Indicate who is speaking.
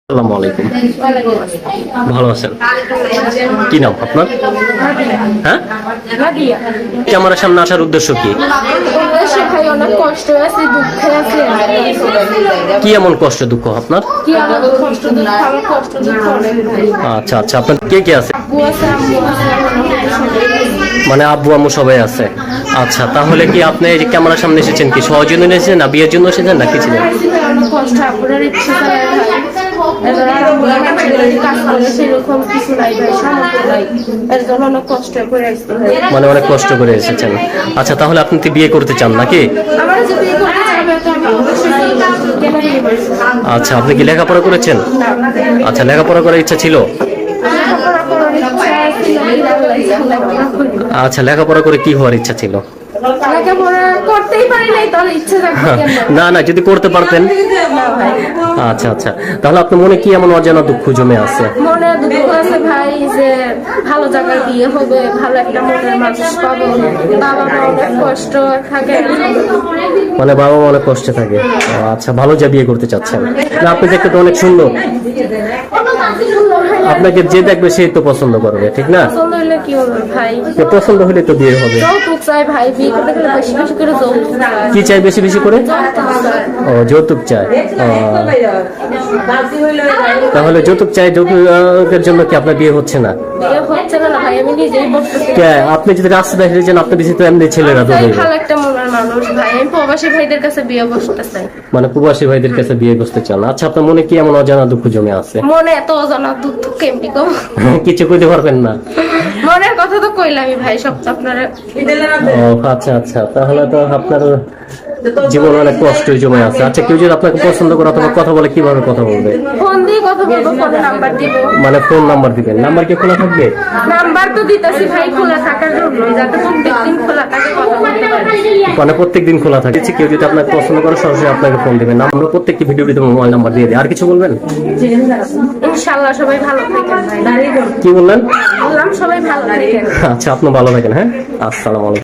Speaker 1: আসসালামু আলাইকুম। ভালো আছেন? কি নাম আপনার? হ্যাঁ, ক্যামেরার সামনে আসার উদ্দেশ্য কি?
Speaker 2: ভাই অনেক কষ্ট আছে, দুঃখে আছে।
Speaker 1: কি এমন কষ্ট দুঃখ আপনার?
Speaker 2: কি আমার কষ্ট দুঃখ, আমার কষ্ট দুঃখ অনেক ভাই।
Speaker 1: আচ্ছা আচ্ছা, আপনার কে কে আছে?
Speaker 2: আব্বু আছে, আম্মু আছে,
Speaker 1: মানে আব্বু আম্মু সবাই আছে। আচ্ছা, তাহলে কি আপনি এই যে ক্যামেরার সামনে এসেছেন কি সহজন্য এসেছেন না বিয়ের জন্য এসেছেন না কিছু?
Speaker 2: অনেক কষ্ট, আপনার ইচ্ছে করে ভাই। এবার আম্মু কাজ করে সেরকম কিছু নাই ভাই, সামর্থ্য নাই। এর জন্য অনেক কষ্ট করে আসতে ভাই।
Speaker 1: মানে অনেক কষ্ট করে এসেছেন। আচ্ছা, তাহলে আপনি কি বিয়ে করতে চান নাকি?
Speaker 2: আমার যে বিয়ে করতে চাইবে তো আমি অবশ্যই বিয়ে করবো। কেন বিয়ে করবো?
Speaker 1: আচ্ছা, আপনি কি লেখাপড়া করেছেন? আচ্ছা, লেখাপড়া করার ইচ্ছা ছিল?
Speaker 2: লেখাপড়া করার ইচ্ছা ছিল।
Speaker 1: আচ্ছা, লেখাপড়া করে কি হওয়ার ইচ্ছা ছিল?
Speaker 2: লেখাপড়া করতেই পারি নাই, তাহলে ইচ্ছে থাকবে কেন?
Speaker 1: না না, যদি করতে পারতেন।
Speaker 2: না ভাই,
Speaker 1: আচ্ছা আচ্ছা, তাহলে আপনার মনে কি এমন অজানা দুঃখ জমে আছে?
Speaker 2: মনে দুঃখ আছে ভাই যে ভালো জায়গায় বিয়ে হবে, ভালো একটা মনের মানুষ পাবো। বাবা মা অনেক কষ্ট থাকে।
Speaker 1: মানে বাবা মা অনেক কষ্টে থাকে। আচ্ছা, ভালো যা বিয়ে করতে চাচ্ছেন না? আপনি দেখতে তো অনেক সুন্দর, আপনাকে যে দেখবে সেই তো পছন্দ করবে, ঠিক না?
Speaker 2: পছন্দ হইলে কি হবে ভাই?
Speaker 1: যে পছন্দ হলে তো বিয়ে হবে।
Speaker 2: যৌতুক চাই ভাই, বিয়ে করতে গেলে বেশি বেশি করে যৌতুক চাই।
Speaker 1: কি চাই বেশি বেশি করে?
Speaker 2: যৌতুক চাই।
Speaker 1: ও, যৌতুক চাই। তাহলে যৌতুক চাই, যৌতুকের জন্য কি আপনার বিয়ে হচ্ছে না?
Speaker 2: বিয়ে হচ্ছে না ভাই, আমি নিজেই বলতেছি।
Speaker 1: আপনি যদি রাস্তায় হেরেছেন, আপনার দিকে তো এমনি ছেলেরা
Speaker 2: আমি
Speaker 1: তো
Speaker 2: চাই
Speaker 1: দেখবে।
Speaker 2: ভালো একটা মনের মানুষ ভাই, আমি প্রবাসী ভাইদের কাছে বিয়ে বসতে চাই।
Speaker 1: মানে প্রবাসী ভাইদের কাছে বিয়ে বসতে চান। আচ্ছা, আপনার মনে কি এমন অজানা দুঃখ জমে আছে?
Speaker 2: মনে এত অজানা দুঃখ কেমনি কম?
Speaker 1: কিছু কইতে পারবেন না?
Speaker 2: মনের কথা তো কইলামই ভাই, সব তো আপনারা।
Speaker 1: ও আচ্ছা আচ্ছা, তাহলে তো আপনার জীবনে অনেক কষ্ট জমে আছে। আচ্ছা, কেউ যদি আপনাকে পছন্দ করে অথবা কথা বলে, কিভাবে কথা বলবে?
Speaker 2: ফোন দিয়ে কথা বলবো, ফোনে নাম্বার দিব।
Speaker 1: মানে ফোন নাম্বার দিবেন? নাম্বার কি খোলা থাকবে?
Speaker 2: নাম্বার তো দিতেছি ভাই খোলা থাকার জন্য, যাতে প্রত্যেকদিন খোলা থাকে, কথা বলতে পারি।
Speaker 1: মানে প্রত্যেকদিন খোলা থাকে। কেউ যদি আপনাকে পছন্দ করে সরাসরি আপনাকে ফোন দিবেন। আমরা প্রত্যেকটি ভিডিওতে মোবাইল নাম্বার দিয়ে দিই। আর কিছু বলবেন?
Speaker 2: ইনশাআল্লাহ সবাই ভালো থাকেন ভাই।
Speaker 1: কি বললেন?
Speaker 2: বললাম সবাই ভালো থাকেন।
Speaker 1: আচ্ছা, আপনি ভালো থাকেন। হ্যাঁ, আসসালামু আলাইকুম।